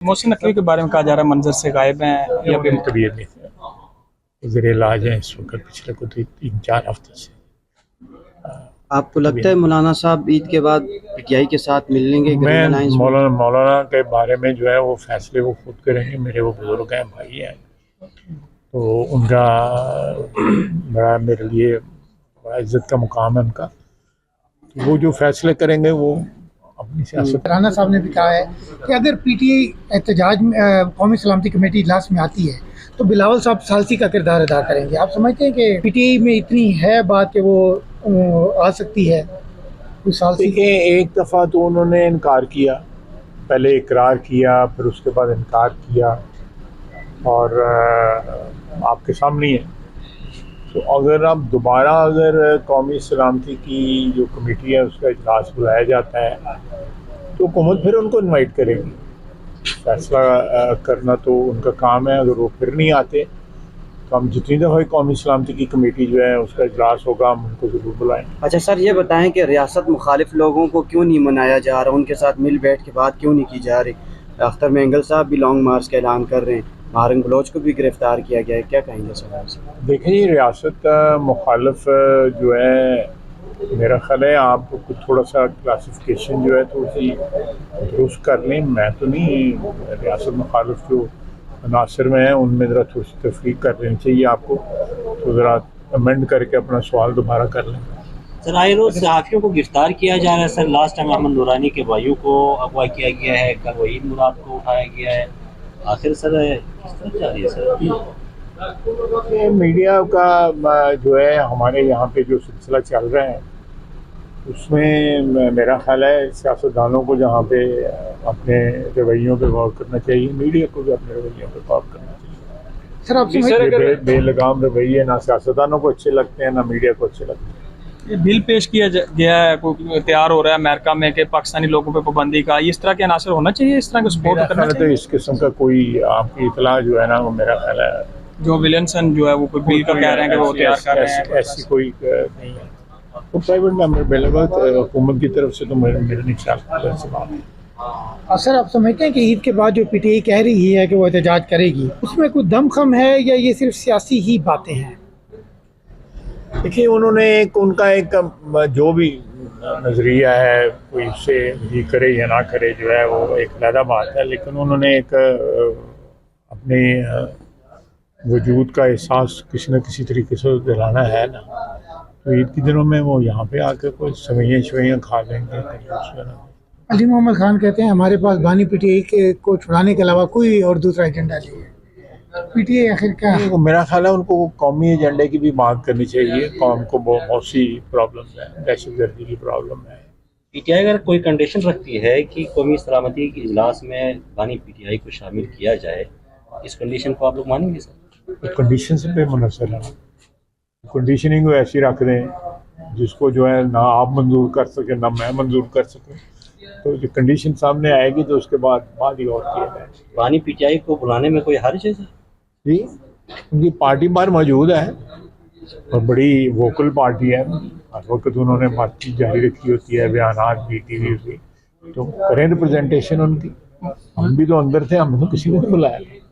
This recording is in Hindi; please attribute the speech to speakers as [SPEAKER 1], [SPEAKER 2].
[SPEAKER 1] मोहसिन नकवी के बारे में कहा जा रहा है मंजर से गायब हैं या फिर
[SPEAKER 2] तबीयत नहीं ज़ेर इलाज है इस वक्त पिछले को 3-4 हफ्ते से।
[SPEAKER 3] आपको लगता है मौलाना साहब ईद के बाद पीटीआई के साथ मिलेंगे?
[SPEAKER 2] मैं मौलाना के बारे में जो है वो फैसले वो खुद करेंगे। मेरे वो बुजुर्ग हैं, भाई हैं, तो उनका बड़ा मेरे लिए बड़ा इज्जत का मुकाम है उनका। तो वो जो फैसले करेंगे वो अपनी सियासत।
[SPEAKER 4] राना साहब ने भी कहा है कि अगर पीटीआई एहतजाज में कौमी सलामती कमेटी इजलास में आती है तो बिलावल साहब सालसी का किरदार अदा करेंगे। आप समझते हैं कि पीटीआई में इतनी है बात कि वो आ सकती है कोई सालसी?
[SPEAKER 2] देखिए, एक दफ़ा तो उन्होंने इनकार किया, पहले इकरार किया, फिर उसके बाद इनकार किया, और आपके सामने है। तो अगर आप दोबारा अगर कौमी सलामती की जो कमेटी है उसका इजलास बुलाया जाता है तो हुकूमत फिर उनको इनवाइट करेगी। फैसला करना तो उनका काम है। अगर वो फिर नहीं आते तो हम जितनी दफ़ा कौमी सलामती की कमेटी जो है उसका इजलास होगा हम उनको ज़रूर बुलाएंगे।
[SPEAKER 3] अच्छा सर, ये बताएं कि रियासत मुखालिफ लोगों को क्यों नहीं मनाया जा रहा, उनके साथ मिल बैठ के बात क्यों नहीं की जा रही? अख्तर मेंगल साहब भी लॉन्ग मार्च का ऐलान कर रहे हैं, मारंग बलोच को भी गिरफ्तार किया गया है, क्या कहेंगे सर आपसे?
[SPEAKER 2] देखिए, रियासत मुखालिफ जो है, मेरा ख्याल है आप कुछ थोड़ा सा क्लासिफिकेशन जो है थोड़ी सी दुरुस्त कर लें। मैं तो नहीं, रियासत मुखालिफ जो अनासर में है उनमें ज़रा थोड़ी सी तफरीक कर लेनी चाहिए आपको, तो ज़रा अमेंड करके अपना सवाल दोबारा कर लें।
[SPEAKER 5] सर, आए रोज सहाफ़ियों को गिरफ्तार किया जा रहा है। सर, लास्ट टाइम अहमद नूरानी के भाइयों को अगवा किया गया है, कल वहीद मुराद को उठाया गया है। आखिर सर किस तरह जा रही है सर?
[SPEAKER 2] ये मीडिया का जो है हमारे यहाँ पे जो सिलसिला चल रहा है उसमें मेरा ख्याल है सियासतदानों को जहाँ पे अपने रवैयों पे गौर करना चाहिए, मीडिया को भी अपने रवैयों पे गौर करना चाहिए।
[SPEAKER 4] सर आप
[SPEAKER 2] बेलगाम रवैये ना सियासतदानों को अच्छे लगते हैं ना मीडिया को अच्छे लगते हैं।
[SPEAKER 1] ये बिल पेश किया गया है, तैयार हो रहा है अमेरिका में कि पाकिस्तानी लोगों पे पाबंदी का, इस तरह के अनासर होना चाहिए, इस तरह का सपोर्ट करना
[SPEAKER 2] तो
[SPEAKER 1] चाहिए?
[SPEAKER 2] इस किस्म का कोई आपकी इतला जो है ना वो मेरा ख्याल है
[SPEAKER 1] जो विलियंसन जो है वो कोई बिल का कह रहे हैं कि वो तैयार कर रहे हैं,
[SPEAKER 2] ऐसी कोई नहीं है। तो प्राइवेट मेंबर बिलवत हुकूमत की तरफ से तो मेरे नहीं ख्याल ऐसी बात है।
[SPEAKER 4] सर आप समझते हैं कि ईद के बाद जो पीटीआई कह रही है कि वो एहतजाज करेगी, उसमें कोई दमखम है या ये सिर्फ सियासी ही बातें हैं?
[SPEAKER 2] देखिए, उन्होंने उनका एक जो भी नज़रिया है कोई उससे ये करे या ना करे जो है वो एक अलग बात है, लेकिन उन्होंने एक अपने वजूद का एहसास किसी न किसी तरीके से दिलाना है ना। तो ईद के दिनों में वो यहाँ पे आकर कोई सवैयाँ खा लेंगे।
[SPEAKER 4] अली मोहम्मद खान कहते हैं हमारे पास बानी पीटीआई के को छुड़ाने के अलावा कोई और दूसरा एजेंडा नहीं है। पीटीआई आखिर क्या है?
[SPEAKER 2] मेरा ख्याल है उनको कौमी एजेंडे की भी बात करनी चाहिए। कौम को बहुत सी प्रॉब्लम है, दहशतगर्दी की प्रॉब्लम है।
[SPEAKER 5] पीटीआई अगर कोई कंडीशन रखती है कि कौमी सलामती के इजलास में बानी पीटीआई को शामिल किया जाए, इस कंडीशन को आप लोग मानेंगे सर?
[SPEAKER 2] तो कंडीशन से बेमुनसर है, कंडीशनिंग को ऐसी रख दें जिसको जो है ना आप मंजूर कर सके ना मैं मंजूर कर सकूं। तो जो कंडीशन सामने आएगी तो उसके बाद ही और किया जाए।
[SPEAKER 5] बानी पीटीआई को बुलाने में कोई हर्ज है सर?
[SPEAKER 2] जी, उनकी पार्टी बाहर मौजूद है और बड़ी वोकल पार्टी है। हर वक्त उन्होंने बातचीत जारी रखी होती है, बयानात भी, टीवी भी, तो करें रिप्रेजेंटेशन उनकी। हम भी तो अंदर थे, हमने तो किसी को नहीं बुलाया।